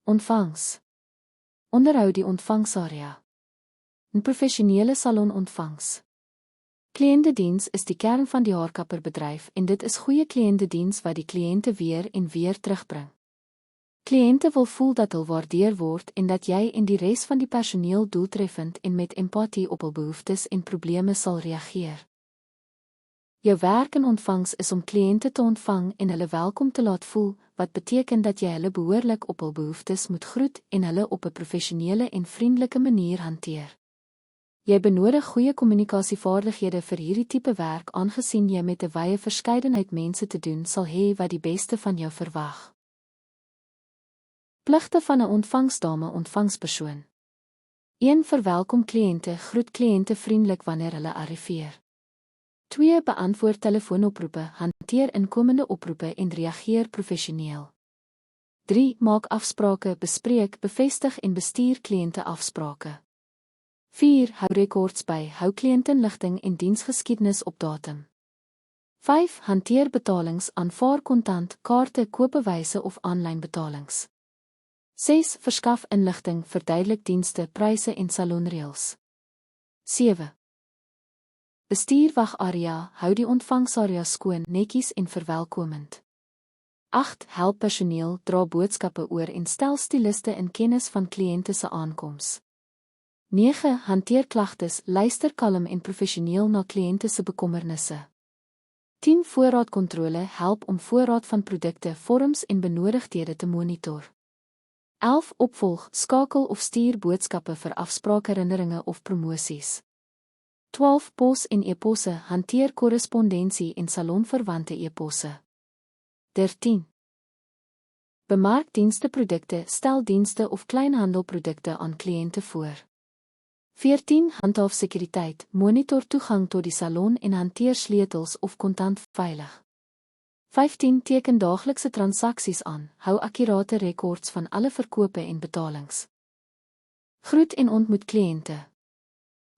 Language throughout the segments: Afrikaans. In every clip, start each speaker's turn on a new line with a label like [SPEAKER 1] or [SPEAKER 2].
[SPEAKER 1] Ontvangs. Onderhou die ontvangsarea. 'n Professionele salon ontvangs. Kliëntediens is die kern van die haarkapperbedryf en dit is goeie kliëntediens wat die kliënte weer en weer terugbring. Kliënte wil voel dat hulle waardeer word en dat jy en die res van die personeel doeltreffend en met empatie op hul behoeftes en probleme sal reageer. Jou werk in ontvangs is om kliënte te ontvang en hulle welkom te laat voel, wat beteken dat jy hulle behoorlik op hul behoeftes moet groet en hulle op 'n professionele en vriendelike manier hanteer. Jy benodig goeie kommunikasievaardighede vir hierdie tipe werk aangesien jy met 'n wye verskeidenheid mense te doen sal hê wat die beste van jou verwag. Pligte van 'n ontvangsdame ontvangspersoon. 1. Verwelkom kliënte, groet kliënte vriendelik wanneer hulle arriveer. 2. Beantwoord telefoonoproepe, hanteer inkomende oproepe en reageer professioneel. 3. Maak afsprake, bespreek, bevestig en bestuur kliënte afsprake. 4. Hou rekords by, hou kliëntinligting en diensgeskiedenis op datum. 5. Hanteer betalings, aanvaar kontant, kaarte, koopbewyse of aanlyn betalings. 6. Verskaf inligting, verduidelik dienste, pryse en salonreëls. 7. Bestuur wagarea, hou die ontvangsarea skoon, netjies en verwelkomend. 8. Help personeel, dra boodskappe oor en stel styliste in kennis van kliënte se aankoms. 9. Hanteer klagtes, luister kalm en professioneel na kliënte se bekommernisse. 10. Voorraadkontrole, help om voorraad van produkte, vorms en benodigdhede te monitor. 11. Opvolg, skakel of stuur boodskappe vir afspraakherinneringe of promosies. 12. Pos en e-posse, hanteer korrespondensie en salonverwante e-posse. 13. Bemark diensteprodukte, stel dienste of kleinhandelprodukte aan kliënte voor. 14. Handhaaf sekuriteit, monitor toegang tot die salon en hanteer sleutels of kontant veilig. 15. Teken daaglikse transaksies aan, hou akkurate rekords van alle verkope en betalings. Groet en ontmoet kliënte.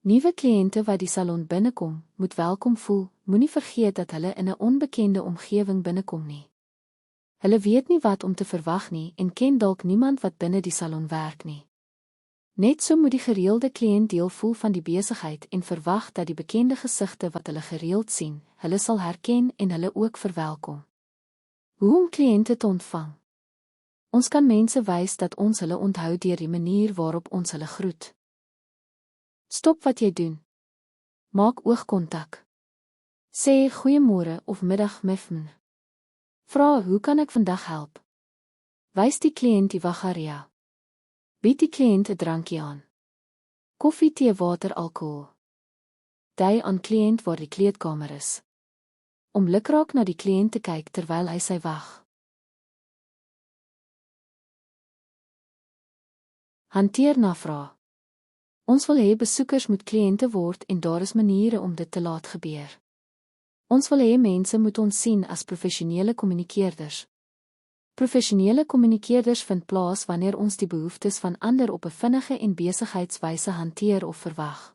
[SPEAKER 1] Nuwe kliënte wat die salon binnekom, moet welkom voel, moenie vergeet dat hulle in 'n onbekende omgewing binnekom nie. Hulle weet nie wat om te verwag nie en ken dalk niemand wat binne die salon werk nie. Net so moet die gereelde kliënt deel voel van die besigheid en verwag dat die bekende gesigte wat hulle gereeld sien, hulle sal herken en hulle ook verwelkom. Hoe om kliënte te ontvang? Ons kan mense wys dat ons hulle onthou deur die manier waarop ons hulle groet. Stop wat jy doen. Maak oogkontak. Sê goeiemôre of middag mevrouw. Vra hoe kan ek vandag help? Wys die kliënt die wagarea. Bied die kliënt 'n drankie aan. Koffie, tee, water, alkohol. Dui aan kliënt waar die kleedkamer is. Om lukraak na die kliënt te kyk terwyl hy sy wag. Hanteer navraag. Ons wil hê besoekers moet kliënte word en daar is maniere om dit te laat gebeur. Ons wil hê mense moet ons sien as professionele kommunikeerders. Professionele kommunikeerders vind plaas wanneer ons die behoeftes van ander op 'n vinnige en besigheidswyse hanteer of verwag.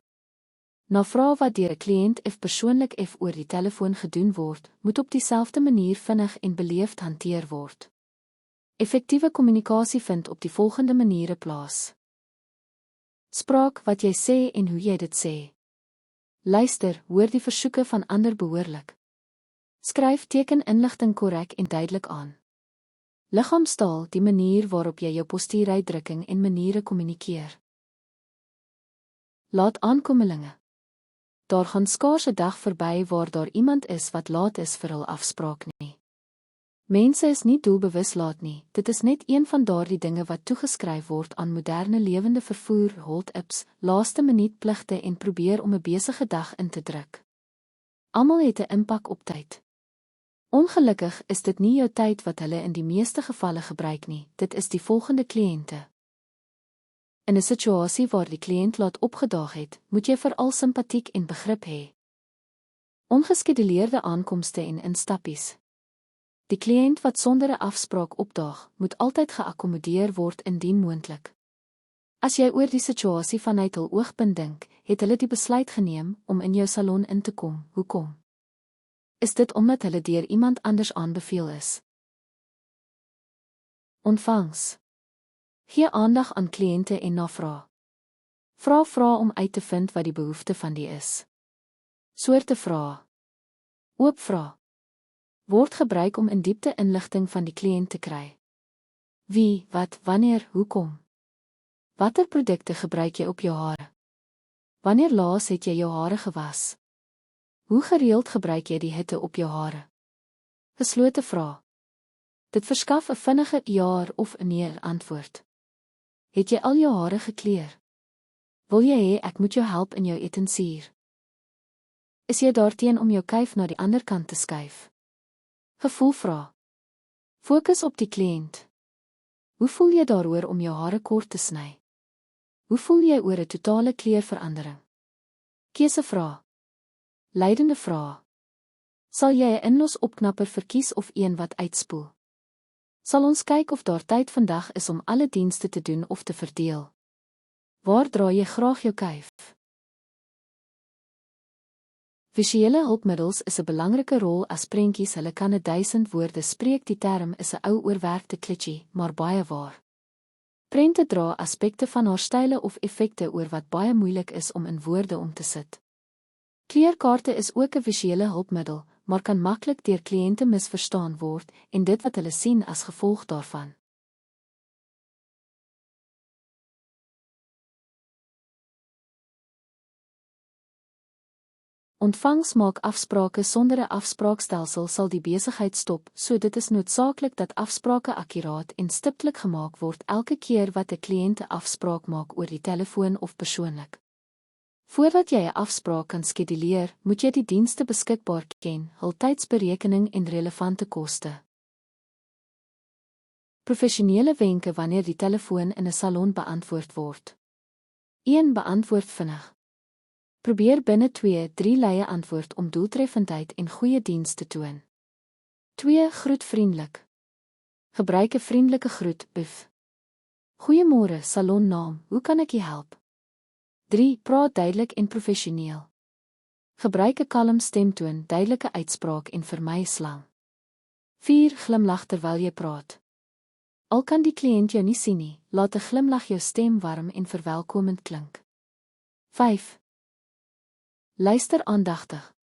[SPEAKER 1] Navraag wat deur 'n kliënt of persoonlik oor die telefoon gedoen word, moet op dieselfde manier vinnig en beleefd hanteer word. Effektiewe kommunikasie vind op die volgende maniere plaas. Spraak wat jy sê en hoe jy dit sê. Luister, hoor die versoeke van ander behoorlik. Skryf teken inligting korrek en duidelik aan. Liggaamstaal, die manier waarop jy jou postuuruitdrukking en maniere kommunikeer. Laat aankomelinge. Daar gaan skaars 'n dag verby waar daar iemand is wat laat is vir hul afspraak nie. Mense is nie doelbewus laat nie, dit is net een van daardie dinge wat toegeskryf word aan moderne lewende vervoer, hold-ups, laaste minuut pligte en probeer om 'n besige dag in te druk. Almal het 'n impak op tyd. Ongelukkig is dit nie jou tyd wat hulle in die meeste gevalle gebruik nie, dit is die volgende kliënte. In 'n situasie waar die kliënt laat opgedaag het, moet jy veral simpatiek en begrip hê. Ongeskeduleerde aankomste en instappies. Die kliënt wat sonder 'n afspraak opdaag, moet altyd geakkommodeer word indien moontlik. As jy oor die situasie vanuit hul oogpunt dink, het hulle die besluit geneem om in jou salon in te kom. Hoekom? Is dit omdat hulle deur iemand anders aanbeveel is? Ontvangs. Gee aandag aan kliënte en navraag. Vra om uit te vind wat die behoefte van die is. Soorte vrae. Oop vrae. Word gebruik om in diepte inligting van die kliënt te kry. Wie, wat, wanneer, hoekom? Watter produkte gebruik jy op jou hare? Wanneer laas het jy jou hare gewas? Hoe gereeld gebruik jy die hitte op jou hare? Geslote vrae. Dit verskaf 'n vinnige ja of 'n nee antwoord. Het jy al jou hare gekleur? Wil jy hê ek moet jou help in jou etensier? Is jy daarteen om jou kuif na die ander kant te skuif? Gevoelvrae. Fokus op die kliënt. Hoe voel jy daaroor om jou hare kort te sny? Hoe voel jy oor 'n totale kleurverandering? Keusevrae. Leidende vrae. Sal jy 'n inlos-opknapper verkies of een wat uitspoel? Sal ons kyk of daar tyd vandag is om alle dienste te doen of te verdeel? Waar draai jy graag jou kuif? Visuele hulpmiddels is 'n belangrike rol as prentjies. Hulle kan 1000 woorde spreek. Die term is 'n ou oorwerkte klitjie, maar baie waar. Prente dra aspekte van haar style of effekte oor wat baie moeilik is om in woorde om te sit. Kleurkaarte is ook 'n visuele hulpmiddel, maar kan maklik deur kliënte misverstaan word en dit wat hulle sien as gevolg daarvan. Ontvangs maak afsprake. Sonder 'n afspraakstelsel sal die besigheid stop, so dit is noodsaaklik dat afsprake akkuraat en stiptelik gemaak word elke keer wat 'n kliënt 'n afspraak maak oor die telefoon of persoonlik. Voordat jy 'n afspraak kan skeduleer, moet jy die dienste beskikbaar ken, hul tydsberekening en relevante koste. Professionele wenke wanneer die telefoon in 'n salon beantwoord word. 1. Beantwoord vinnig. Probeer binne 2-3 lye antwoord om doeltreffendheid en goeie diens te toon. 2. Groet vriendelik. Gebruik 'n vriendelike groet, buf. Goeiemôre, salonnaam, hoe kan ek u help? 3. Praat duidelik en professioneel. Gebruik 'n kalm stemtoon, duidelike uitspraak en vermy slang. 4. Glimlag terwyl jy praat. Al kan die kliënt jou nie sien nie, laat 'n glimlag jou stem warm en verwelkomend klink. 5. Luister aandagtig.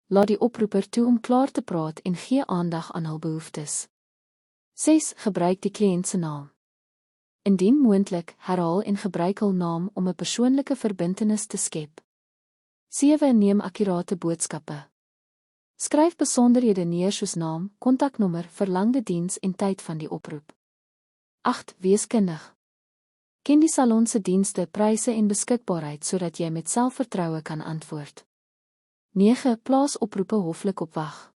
[SPEAKER 1] Laat die oproeper toe om klaar te praat en gee aandag aan hul behoeftes. 6. Gebruik die kliënt se naam. Indien moontlik, herhaal en gebruik hul naam om 'n persoonlike verbintenis te skep. 7. Neem akkurate boodskappe. Skryf besonderhede neer soos naam, kontaknommer, verlangde diens en tyd van die oproep. 8. Wees kundig. Ken die salon se dienste, pryse en beskikbaarheid sodat jy met selfvertroue kan antwoord. 9. Plaas oproepe hoflik op wag.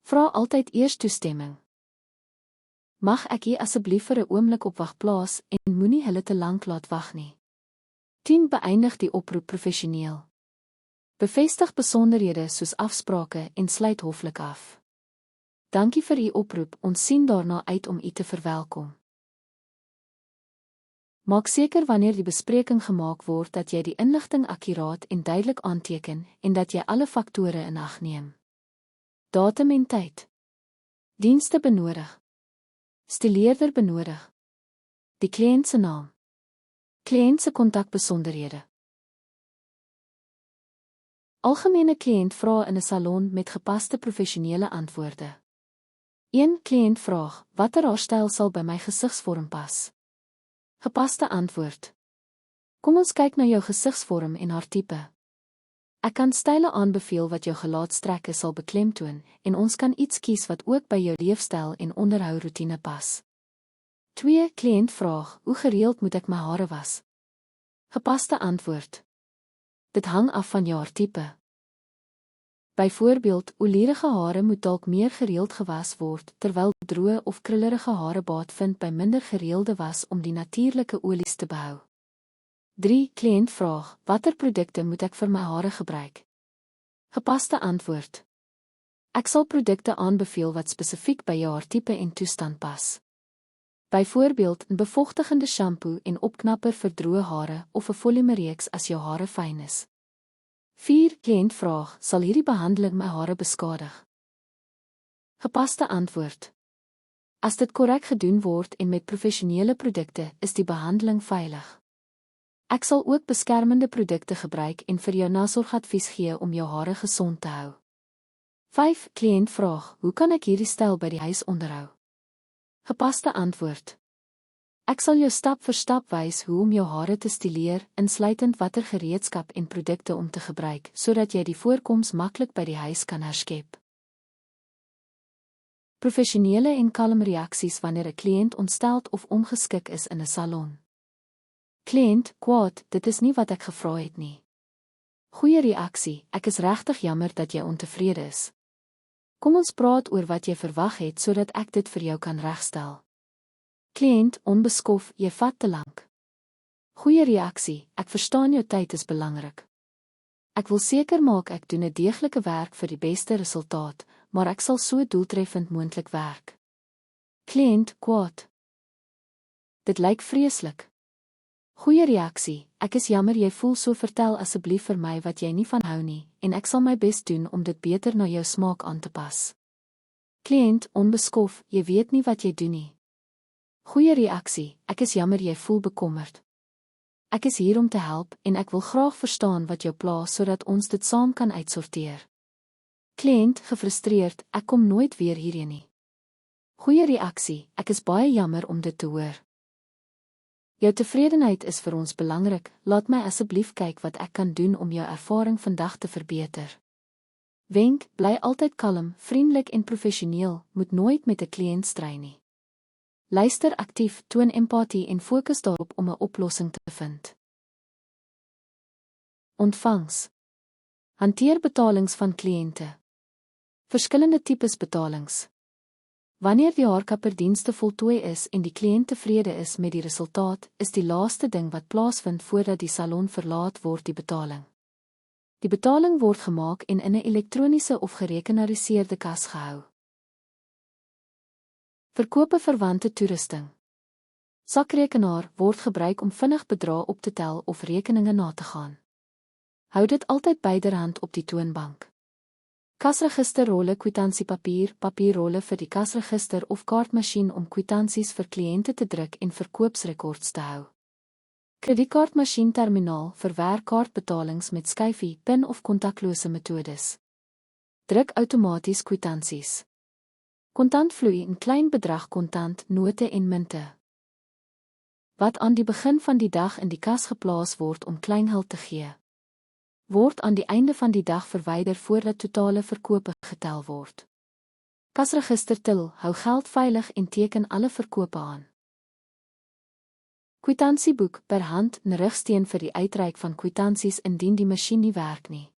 [SPEAKER 1] Vra altyd eers toestemming. Mag ek hier asseblief vir 'n oomblik op wag plaas en moenie hulle te lank laat wag nie. 10. Beëindig die oproep professioneel. Bevestig besonderhede soos afsprake en sluit hoflik af. Dankie vir u oproep, ons sien daarna uit om u te verwelkom. Maak seker wanneer die bespreking gemaak word dat jy die inligting akkuraat en duidelik aanteken en dat jy alle faktore in ag neem. Datum en tyd. Dienste benodig. Stileerder benodig. Die kliënt se naam. Kliënt se kontakbesonderhede. Algemene kliëntvrae in 'n salon met gepaste professionele antwoorde. 1. Kliëntvraag: watter haarstyl sal by my gesigsvorm pas? Gepaste antwoord. Kom ons kyk na jou gesigsvorm en haar tipe. Ek kan style aanbeveel wat jou gelaatstrekke sal beklemtoon en ons kan iets kies wat ook by jou leefstyl en onderhouroetine pas. 2. Kliëntvraag: hoe gereeld moet ek my hare was? Gepaste antwoord. Dit hang af van jou haartipe. Byvoorbeeld, olierige hare moet dalk meer gereeld gewas word, terwyl droë of krullerige hare baat vind by minder gereelde was om die natuurlike olies te behou. 3. Kliëntvraag: watter produkte moet ek vir my hare gebruik? Gepaste antwoord. Ek sal produkte aanbeveel wat spesifiek by jou haartipe en toestand pas. Byvoorbeeld, 'n bevochtigende shampoo en opknapper vir droë hare of 'n volumereeks as jou hare fyn is. 4. Kliëntvraag: sal hierdie behandeling my hare beskadig? Gepaste antwoord. As dit korrek gedoen word en met professionele produkte, is die behandeling veilig. Ek sal ook beskermende produkte gebruik en vir jou nasorgadvies gee om jou hare gesond te hou. 5. Kliënt vraag, hoe kan ek hierdie styl by die huis onderhou? Gepaste antwoord. Ek sal jou stap vir stap wys hoe om jou hare te stileer, insluitend watter gereedskap en produkte om te gebruik, sodat jy die voorkoms maklik by die huis kan herskep. Professionele en kalm reaksies wanneer 'n kliënt ontsteld of ongeskik is in 'n salon. Kliënt, kwaad, dit is nie wat ek gevra het nie. Goeie reaksie, ek is regtig jammer dat jy ontevrede is. Kom ons praat oor wat jy verwag het sodat ek dit vir jou kan regstel. Kliënt, onbeskof, jy vat te lank. Goeie reaksie, ek verstaan jou tyd is belangrik. Ek wil seker maak ek doen 'n deeglike werk vir die beste resultaat, maar ek sal so doeltreffend moontlik werk. Kliënt, kwaad. Dit lyk vreeslik. Goeie reaksie, ek is jammer jy voel so, vertel asseblief vir my wat jy nie van hou nie, en ek sal my bes doen om dit beter na jou smaak aan te pas. Kliënt, onbeskof, jy weet nie wat jy doen nie. Goeie reaksie, ek is jammer jy voel bekommerd. Ek is hier om te help en ek wil graag verstaan wat jou pla sodat ons dit saam kan uitsorteer. Kliënt, gefrustreerd, ek kom nooit weer hierheen nie. Goeie reaksie, ek is baie jammer om dit te hoor. Jou tevredenheid is vir ons belangrik, laat my asseblief kyk wat ek kan doen om jou ervaring vandag te verbeter. Wenk, bly altyd kalm, vriendelik en professioneel, moet nooit met 'n kliënt stry nie. Luister aktief, toon empatie en fokus daarop om 'n oplossing te vind. Ontvangs. Hanteer betalings van kliënte. Verskillende tipes betalings. Wanneer die haarkapperdienste voltooi is en die kliënt tevrede is met die resultaat, is die laaste ding wat plaasvind voordat die salon verlaat word die betaling. Die betaling word gemaak en in 'n elektroniese of gerekenariseerde kas gehou. Verkope verwante toerusting. Sakrekenaar word gebruik om vinnig bedrae op te tel of rekeninge na te gaan. Hou dit altyd byderhand op die toonbank. Kasregisterrolle, kwitansiepapier, papierrolle vir die kasregister of kaartmasjien om kwitansies vir kliënte te druk en verkoopsrekords te hou. Kredietkaartmasjien terminaal verwerk kaartbetalings met skyfie, PIN of kontaklose metodes. Druk outomaties kwitansies. Kontantvloei in klein bedrag kontant, note en munte. Wat aan die begin van die dag in die kas geplaas word om kleingeld te gee, word aan die einde van die dag verwyder voordat totale verkope getel word. Kasregister til, hou geld veilig en teken alle verkope aan. Kwitansieboek per hand, 'n rigsteen vir die uitreik van kwitansies indien die masjien nie werk nie.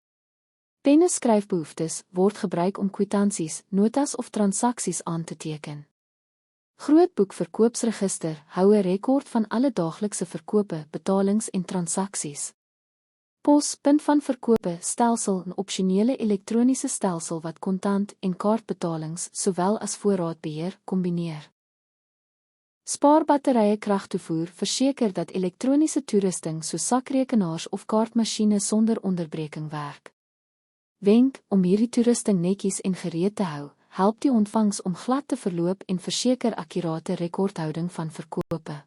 [SPEAKER 1] Penne skryfbehoeftes word gebruik om kwitansies, notas of transaksies aan te teken. Grootboek verkoopsregister hou 'n rekord van alle daaglikse verkope, betalings en transaksies. Pos, punt van verkope, stelsel 'n opsionele elektroniese stelsel wat kontant en kaartbetalings sowel as voorraadbeheer kombineer. Spaarbatterye kragtoevoer verseker dat elektroniese toerusting soos sakrekenaars of kaartmasjiene sonder onderbreking werk. Wenk, om hierdie toerusting netjies en gereed te hou, help die ontvangs om glad te verloop en verseker akkurate rekordhouding van verkope.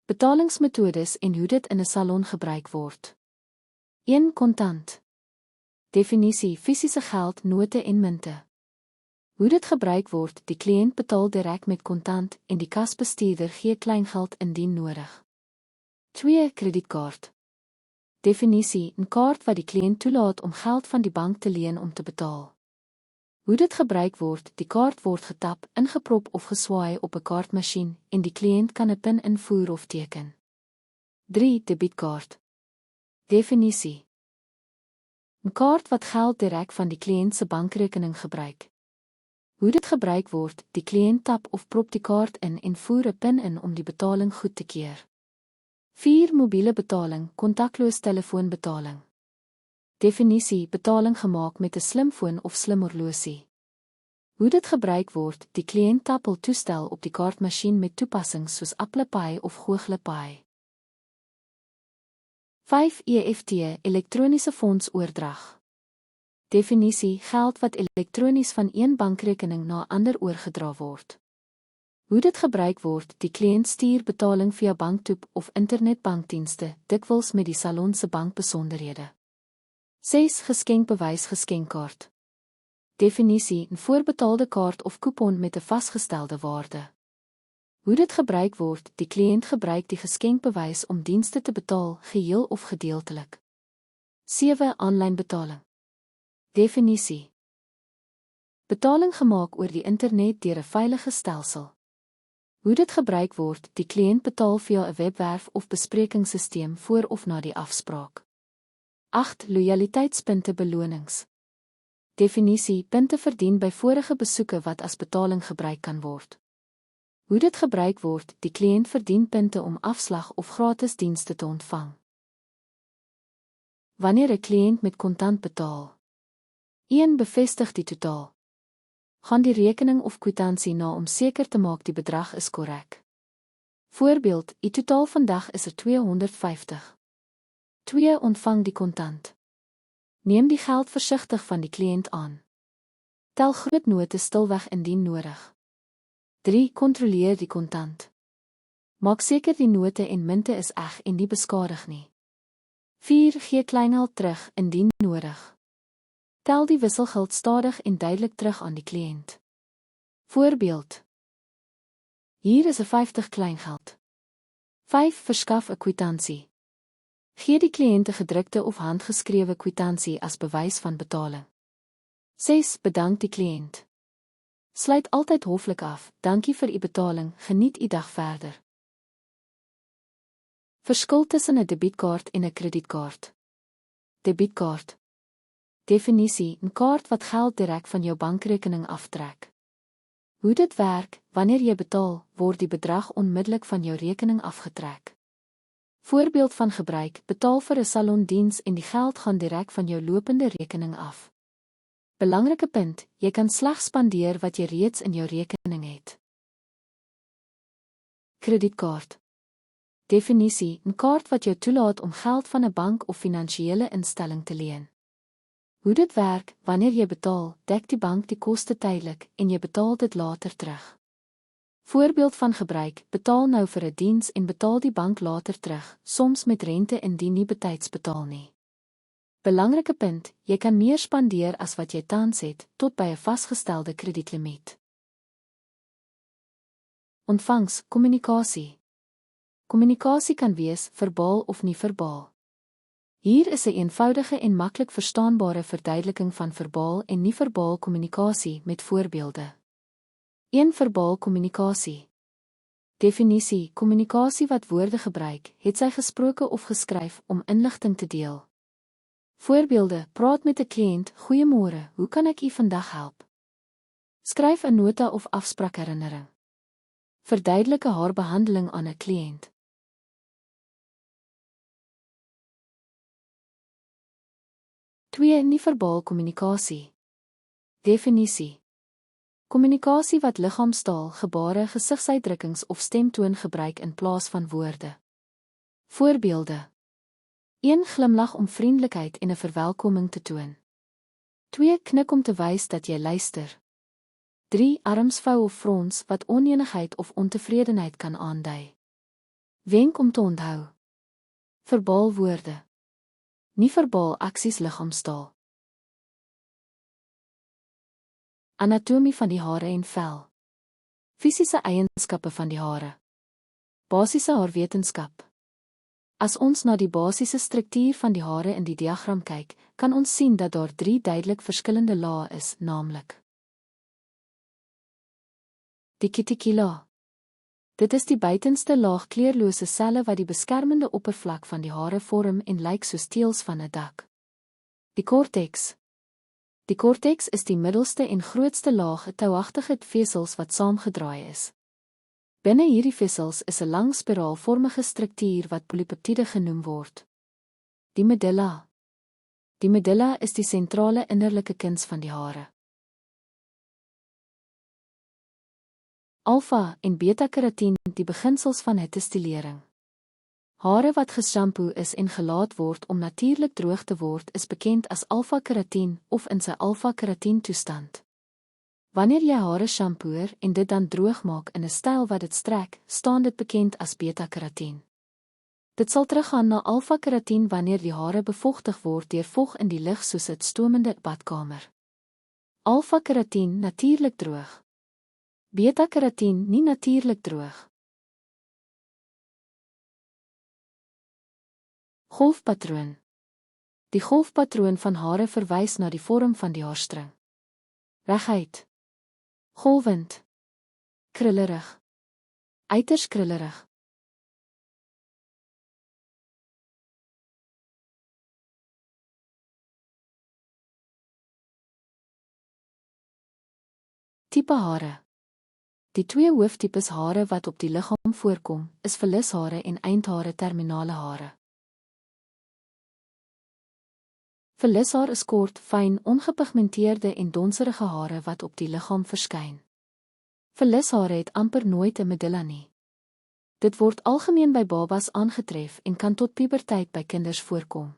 [SPEAKER 1] Betalingsmetodes en hoe dit in 'n salon gebruik word. 1. Kontant. Definisie: fisiese geld, note en munte. Hoe dit gebruik word: die kliënt betaal direk met kontant en die kasbestuurder gee kleingeld indien nodig. 2. Kredietkaart. Definisie: 'n kaart wat die kliënt toelaat om geld van die bank te leen om te betaal. Hoe dit gebruik word: die kaart word getap, ingeprop of geswaai op 'n kaartmasjien en die kliënt kan 'n pin invoer of teken. 3. Debietkaart. Definisie: 'n kaart wat geld direk van die kliënt se bankrekening gebruik. Hoe dit gebruik word: die kliënt tap of prop die kaart in en voer 'n pin in om die betaling goed te keer. 4. Mobiele betaling, kontakloos telefoonbetaling. Definisie: betaling gemaak met 'n slimfoon of slimhorlosie. Hoe dit gebruik word: die kliënt tap hul toestel op die kaartmasjien met toepassings soos Apple Pay of Google Pay. 5. EFT, elektroniese fondsoordrag. Definisie: geld wat elektronies van een bankrekening na 'n ander oorgedra word. Hoe dit gebruik word: die kliënt stuur betaling via banktoep of internetbankdienste, dikwels met die salon se bankbesonderhede. 6. Geskenkbewys, geskenkkaart. Definisie: 'n voorbetaalde kaart of kupon met 'n vasgestelde waarde. Hoe dit gebruik word: die kliënt gebruik die geskenkbewys om dienste te betaal, geheel of gedeeltelik. 7. Aanlyn betaling. Definisie: betaling gemaak oor die internet deur 'n veilige stelsel. Hoe dit gebruik word: die kliënt betaal via 'n webwerf of besprekingssisteem voor of na die afspraak. 8. Loyaliteitspunte, belonings. Definisie: punte verdien by vorige besoeke wat as betaling gebruik kan word. Hoe dit gebruik word: die kliënt verdien punte om afslag of gratis dienste te ontvang. Wanneer 'n kliënt met kontant betaal. 1. Bevestig die totaal. Gaan die rekening of kwitansie na om seker te maak die bedrag is korrek. Voorbeeld: die totaal vandag is R250. 2. Ontvang die kontant. Neem die geld versigtig van die kliënt aan. Tel groot note stilweg indien nodig. 3. Kontroleer die kontant. Maak seker die note en munte is eg en nie beskadig nie. 4. Gee kleingeld terug indien nodig. Tel die wisselgeld stadig en duidelik terug aan die kliënt. Voorbeeld: hier is 'n 50 kleingeld. 5. Verskaf 'n kwitansie. Gee die kliënt 'n gedrukte of handgeskrewe kwitansie as bewys van betaling. 6. Bedank die kliënt. Sluit altyd hoflik af: dankie vir u betaling, geniet u dag verder. Verskil tussen 'n debietkaart en 'n kredietkaart. Debietkaart. Definisie: 'n kaart wat geld direk van jou bankrekening aftrek. Hoe dit werk: wanneer jy betaal, word die bedrag onmiddellik van jou rekening afgetrek. Voorbeeld van gebruik: betaal vir 'n salondiens en die geld gaan direk van jou lopende rekening af. Belangrike punt: jy kan slegs spandeer wat jy reeds in jou rekening het. Kredietkaart. Definisie: 'n kaart wat jou toelaat om geld van 'n bank of finansiële instelling te leen. Hoe dit werk: wanneer jy betaal, dek die bank die koste tydelik en jy betaal dit later terug. Voorbeeld van gebruik: betaal nou vir 'n diens en betaal die bank later terug, soms met rente indien nie betyds betaal nie. Belangrike punt: jy kan meer spandeer as wat jy tans het, tot by 'n vasgestelde kredietlimiet. Ontvangs, kommunikasie. Kommunikasie kan wees verbaal of nie verbaal. Hier is 'n eenvoudige en maklik verstaanbare verduideliking van verbaal en nie-verbaal kommunikasie met voorbeelde. 1. Verbaal kommunikasie. Definisie: kommunikasie wat woorde gebruik, het sy gesproke of geskryf om inligting te deel. Voorbeelde: praat met 'n kliënt: goeiemôre, hoe kan ek u vandag help? Skryf 'n nota of afspraakherinnering. Verduidelike haar behandeling aan 'n kliënt. 2. Nie-verbaal kommunikasie. Definisie: kommunikasie wat liggaamstaal, gebare, gesigsuitdrukkings of stemtoon gebruik in plaas van woorde. Voorbeelde: 1. Glimlag om vriendelikheid en 'n verwelkoming te toon. 2. Knik om te wys dat jy luister. 3. Arms vou of frons wat onenigheid of ontevredenheid kan aandui. Wenk om te onthou. Verbaal woorde. Nie verbaal aksies liggaamstaal. Anatomie van die hare en vel. Fisiese eienskappe van die hare. Basiese haarwetenskap. As ons na die basiese struktuur van die hare in die diagram kyk, kan ons sien dat daar 3 duidelik verskillende lae is, naamlik die cuticula. Dit is die buitenste laag kleurlose selle wat die beskermende oppervlak van die hare vorm en lyk soos teëls van 'n dak. Die cortex. Die cortex is die middelste en grootste laag touagtige vesels wat saamgedraai is. Binne hierdie vesels is 'n lang spiraalvormige struktuur wat polypeptiede genoem word. Die medulla. Die medulla is die sentrale innerlike kuns van die hare. Alfa en beta-keratin, die beginsels van hittestimulering. Hare wat geshampoo is en gelaat word om natuurlik droog te word is bekend as alfa-keratin of in sy alfa-keratin toestand. Wanneer jy hare shampooer en dit dan droog maak in 'n styl wat dit strek, staan dit bekend as beta-keratin. Dit sal teruggaan na alfa-keratin wanneer die hare bevochtig word deur vog in die lug soos 'n stomende badkamer. Alfa-keratin natuurlik droog. Beta-keratin nie natuurlik droog. Golfpatroon. Die golfpatroon van hare verwys na die vorm van die haarstring. Reguit. Golwend. Krullerig. Uiters krullerig. Tipe hare. Die 2 hooftipes hare wat op die liggaam voorkom, is verlishare en eindhare terminale hare. Verlishaar is kort, fyn, ongepigmenteerde en donserige hare wat op die liggaam verskyn. Verlishare het amper nooit 'n medulla nie. Dit word algemeen by babas aangetref en kan tot puberteit by kinders voorkom.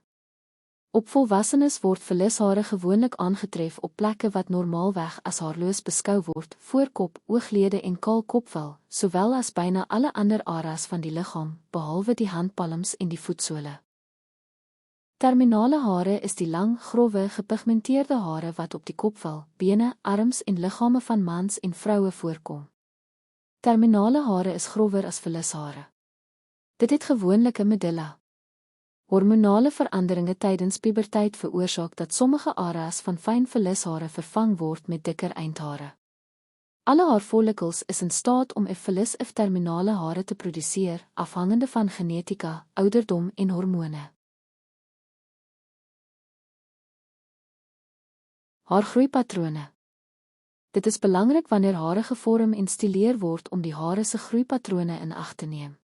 [SPEAKER 1] Op volwassenes word verlishare gewoonlik aangetref op plekke wat normaalweg as haarloos beskou word, voorkop, ooglede en kaal kopvel, sowel as byna alle ander areas van die liggaam, behalwe die handpalms en die voetsole. Terminale hare is die lang, growwe, gepigmenteerde hare wat op die kopvel, bene, arms en liggame van mans en vroue voorkom. Terminale hare is grower as verlishare. Dit het gewoonlik 'n medulla. Hormonale veranderinge tydens puberteit veroorsaak dat sommige areas van fyn verlishare vervang word met dikker eindhare. Alle haarfollikels is in staat om 'n verlis of terminale hare te produseer, afhangende van genetika, ouderdom en hormone. Haargroeipatrone. Dit is belangrik wanneer hare gevorm en stileer word om die hare se groeipatrone in ag te neem.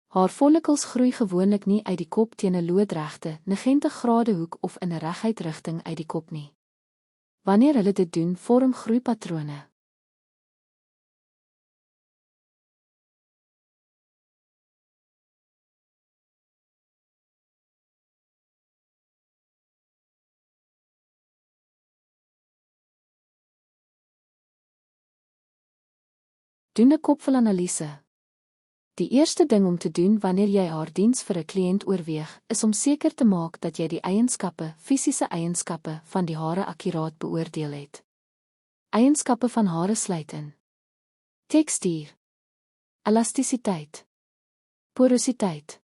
[SPEAKER 1] Haarfollikels groei gewoonlik nie uit die kop teen 'n loodregte, 90 grade hoek of in 'n reguit rigting uit die kop nie. Wanneer hulle dit doen, vorm groeipatrone. Doen 'n kopvelanalise. Die eerste ding om te doen wanneer jy haardiens vir 'n kliënt oorweeg, is om seker te maak dat jy die eienskappe, fisiese eienskappe van die hare akkuraat beoordeel het. Eienskappe van hare sluit in: tekstuur, elastisiteit, porositeit.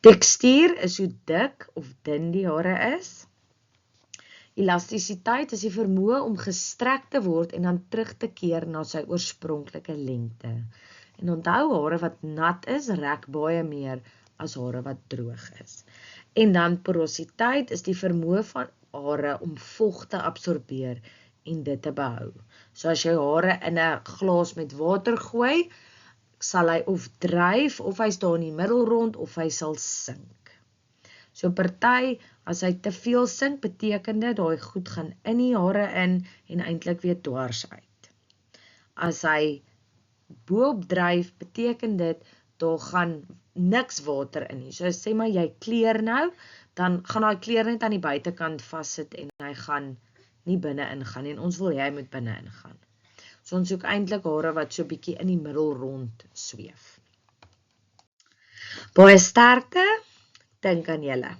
[SPEAKER 2] Tekstuur is hoe dik of dun die hare is. Elastisiteit is die vermoë om gestrek te word en dan terug te keer na sy oorspronklike lengte. En onthou, hare wat nat is, rek baie meer as hare wat droog is. En dan porositeit is die vermoë van hare om vog te absorbeer en dit te behou. So as jy hare in 'n glas met water gooi, sal hy of dryf, of hy staan in die middel rond, of hy sal sink. So party, as hy te veel sink, beteken dit daai goed gaan in die hare in en eintlik weer dwars uit. As hy bo-op dryf, beteken dit daar gaan niks water in nie. So sê maar jy kleur nou, dan gaan daai kleur net aan die buitekant vassit en hy gaan nie binne ingaan nie. En ons wil hy moet binne ingaan. So ons soek eintlik hare wat so bietjie in die middel rond sweef. Baie sterkte, dink aan julle.